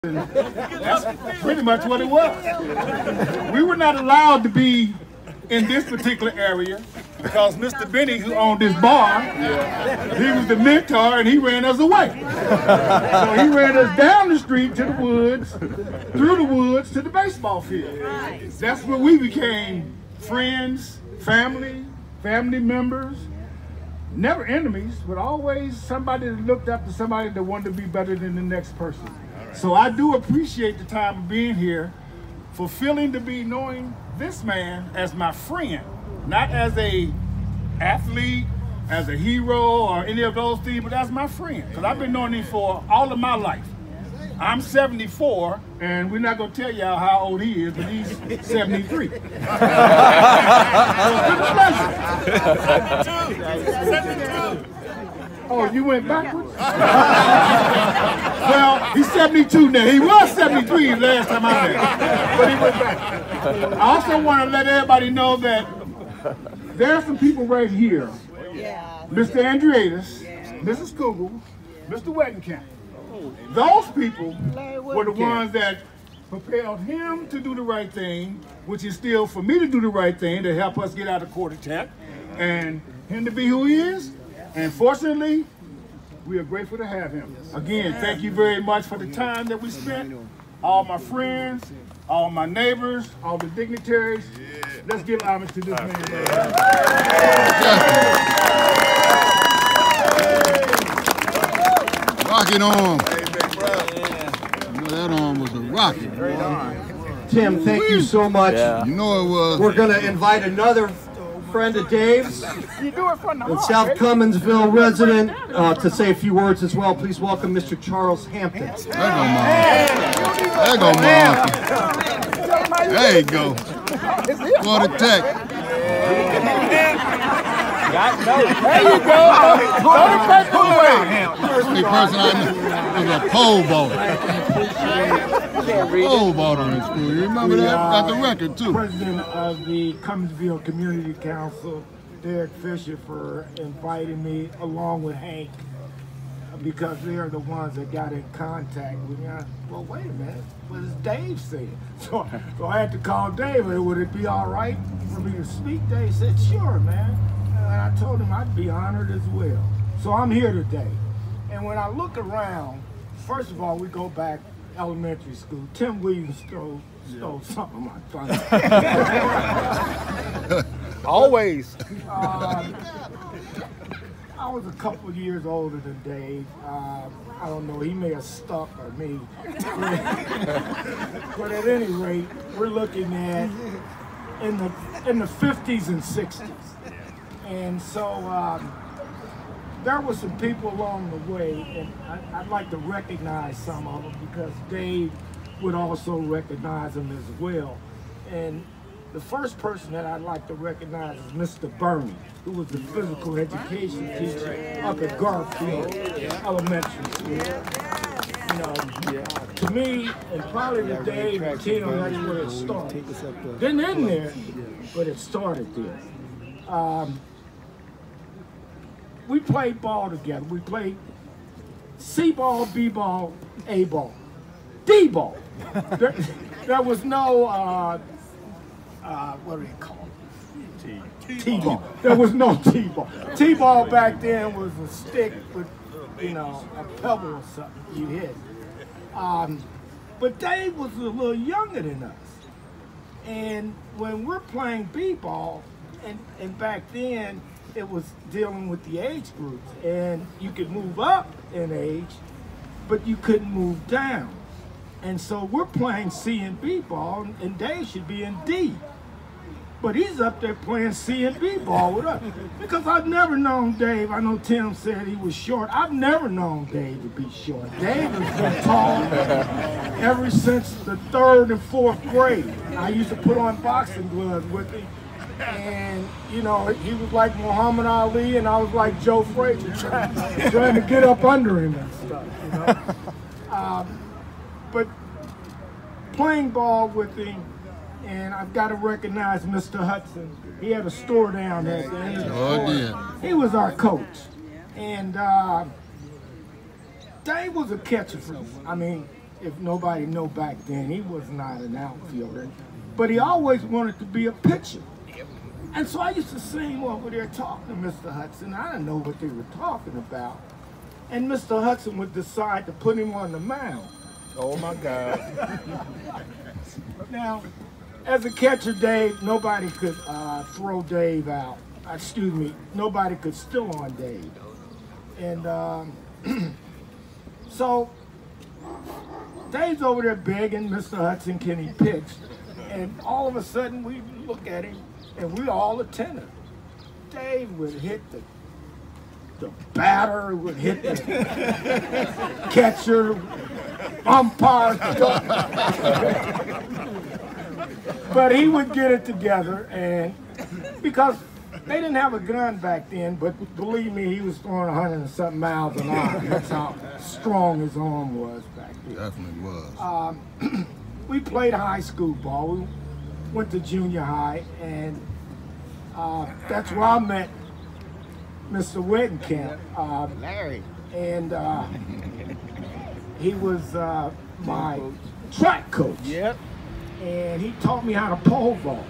That's pretty much what it was. We were not allowed to be in this particular area because Mr. Benny, who owned this bar, he was the mentor and he ran us away. So he ran us down the street to the woods, through the woods to the baseball field. That's where we became friends, family members, never enemies, but always somebody that looked up to somebody that wanted to be better than the next person. So I do appreciate the time of being here, fulfilling to be knowing this man as my friend, not as a athlete, as a hero, or any of those things, but as my friend, because I've been knowing him for all of my life. I'm 74, and we're not going to tell y'all how old he is, but he's 73. So it's been a pleasure. 72. Oh, you went backwards? Well, he's 72 now. He was 73 last time I met him, but he went back. I also want to let everybody know that there are some people right here. Mr. Andreatis, Mrs. Kugel, Mr. Wettenkamp. Those people were the ones that propelled him to do the right thing, which is still for me to do the right thing to help us get out of court attack, and him to be who he is. And fortunately, we are grateful to have him. Again, thank you very much for the time that we spent. All my friends, all my neighbors, all the dignitaries. Let's give homage to this man. Rocking arm. That arm was a rocket. Tim, thank you so much. You know it was. We're going to invite another friend of Dave's, a South Cumminsville resident, to say a few words as well. Please welcome Mr. Charles Hampton. There go Mom. There you go. For the tech. There you go. First person I knew was a pole vaulter. Pole vaulter in school. You remember that? Got the record too. President of the Cumminsville Community Council, Derek Fisher, for inviting me along with Hank, because they're the ones that got in contact with me. Well, wait a minute, what does Dave say? So I had to call Dave. Would it be all right for me to speak? Dave said, sure, man. And I told him I'd be honored as well. So I'm here today. And when I look around, first of all, we go back elementary school. Tim Williams stole something of my thunder. Always. I was a couple of years older than Dave. I don't know, he may have stuck or me. But at any rate, we're looking at in the 50s and 60s. And so there were some people along the way, and I'd like to recognize some of them because Dave would also recognize them as well. And the first person that I'd like to recognize is Mr. Burney, who was the physical education teacher up at Garfield Elementary School. You know, to me, and probably to Dave and Tim, that's where it started. Didn't end there, but it started there. We played ball together. We played C-ball, B-ball, A-ball, D-ball. There was no, what do they call it? T-ball. There was no T-ball. T-ball back then was a stick with, you know, a pebble or something you hit. But Dave was a little younger than us. And when we're playing B-ball, and back then, it was dealing with the age groups, and you could move up in age, but you couldn't move down. And so we're playing C and B ball, and Dave should be in D. But he's up there playing C and B ball with us. Because I've never known Dave, I know Tim said he was short, I've never known Dave to be short. Dave has been tall ever since the 3rd and 4th grade. I used to put on boxing gloves with him. And, you know, he was like Muhammad Ali, and I was like Joe Frazier, trying to get up under him and stuff, you know. But playing ball with him, and I've got to recognize Mr. Hudson. He had a store down there. He was our coach. And Dave was a catcher for me. I mean, if nobody know back then, he was not an outfielder, but he always wanted to be a pitcher. And so I used to see him over there talking to Mr. Hudson. I didn't know what they were talking about. And Mr. Hudson would decide to put him on the mound. Oh my God. Now, as a catcher, Dave, nobody could throw Dave out. Excuse me, nobody could steal on Dave. And so Dave's over there begging Mr. Hudson, can he pitch? And all of a sudden we look at him and we all attentive. Dave would hit the batter, would hit the catcher, umpire. But he would get it together, and because they didn't have a gun back then, but believe me, he was throwing 100 and something miles an hour. That's how strong his arm was back then. Definitely was. We played high school ball. We went to junior high, and that's where I met Mr. Wedenkamp. Larry. And he was my track coach. Yep. And he taught me how to pole vault.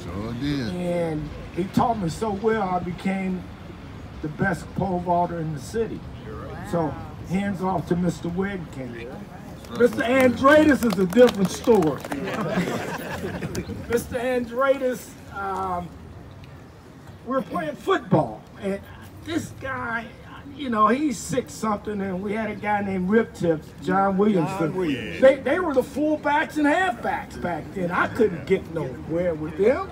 Sure did. And he taught me so well, I became the best pole vaulter in the city. So, hands off to Mr. Wedenkamp. Mr. Andreas is a different story. Mr. Andreas, we were playing football, and this guy, you know, he's 6-something, and we had a guy named Rip Tips, John Williamson. They were the fullbacks and halfbacks back then. I couldn't get nowhere with them.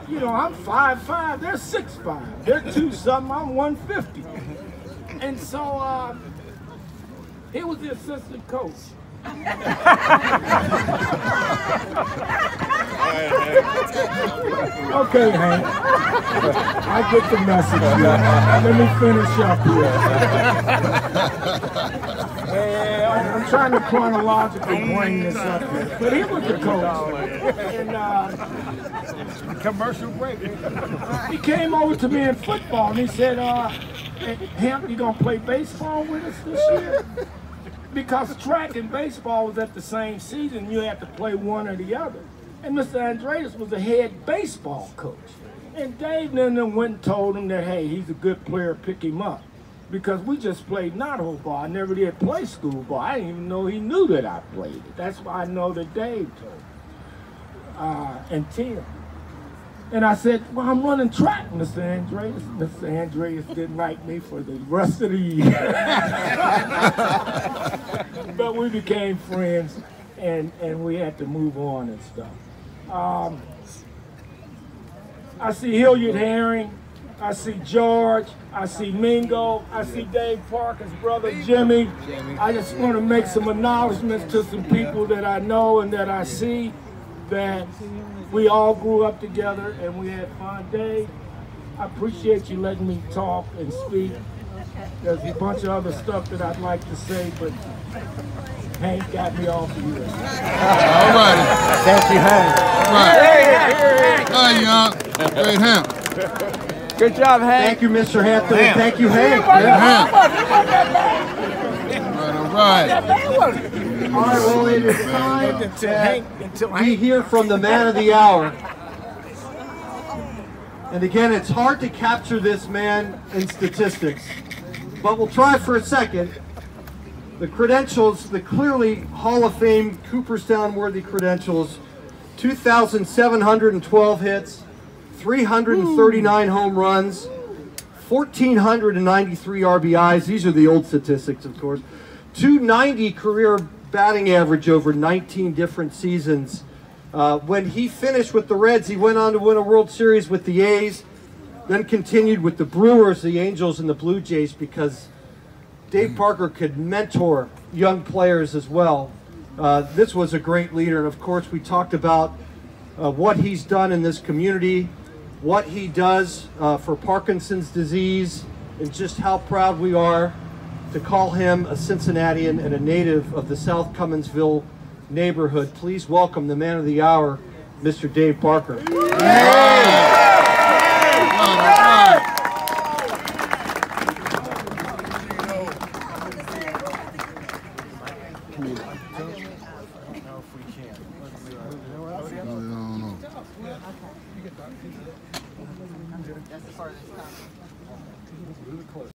You know, I'm 5'5", they're 6'5". They're 2-something, I'm 150. And so, he was the assistant coach. Okay, Hank. I get the message here. Let me finish up here. I'm trying to chronologically bring this up here. But he was the coach. And commercial break. He came over to me in football and he said, hey, Hemp, you gonna play baseball with us this year? Because track and baseball was at the same season, you had to play one or the other. And Mr. Andreas was the head baseball coach. And Dave then went and told him that, hey, he's a good player, pick him up. Because we just played Navajo ball. I never did play school ball. I didn't even know he knew that I played it. That's why I know that Dave told me. And Tim. And I said, well, I'm running track, Mr. Andreas. Mr. Andreas didn't like me for the rest of the year. But we became friends, and we had to move on and stuff. I see Hilliard Herring, I see George, I see Mingo, I see Dave Parker's brother Jimmy. I just want to make some acknowledgments to some people that I know and that I see, that we all grew up together and we had fun. Dave, I appreciate you letting me talk and speak. There's a bunch of other stuff that I'd like to say, but Hank got me off of here. All righty. Thank you, Hank. All right. Hey, y'all. Great Hemp. Good job, Hank. Thank you, Mr. Hampton. And thank you, Hank. Great Hemp. All right. All right, well, it is time to we hear from the man of the hour. And again, it's hard to capture this man in statistics, but we'll try for a second. The credentials, the clearly Hall of Fame Cooperstown-worthy credentials: 2,712 hits, 339 home runs, 1,493 RBIs. These are the old statistics, of course. 290 career batting average over 19 different seasons. When he finished with the Reds, he went on to win a World Series with the A's, then continued with the Brewers, the Angels, and the Blue Jays, because Dave Parker could mentor young players as well. This was a great leader, and of course we talked about what he's done in this community, what he does for Parkinson's disease, and just how proud we are to call him a Cincinnatian and a native of the South Cumminsville neighborhood. Please welcome the man of the hour, Mr. Dave Parker. don't know.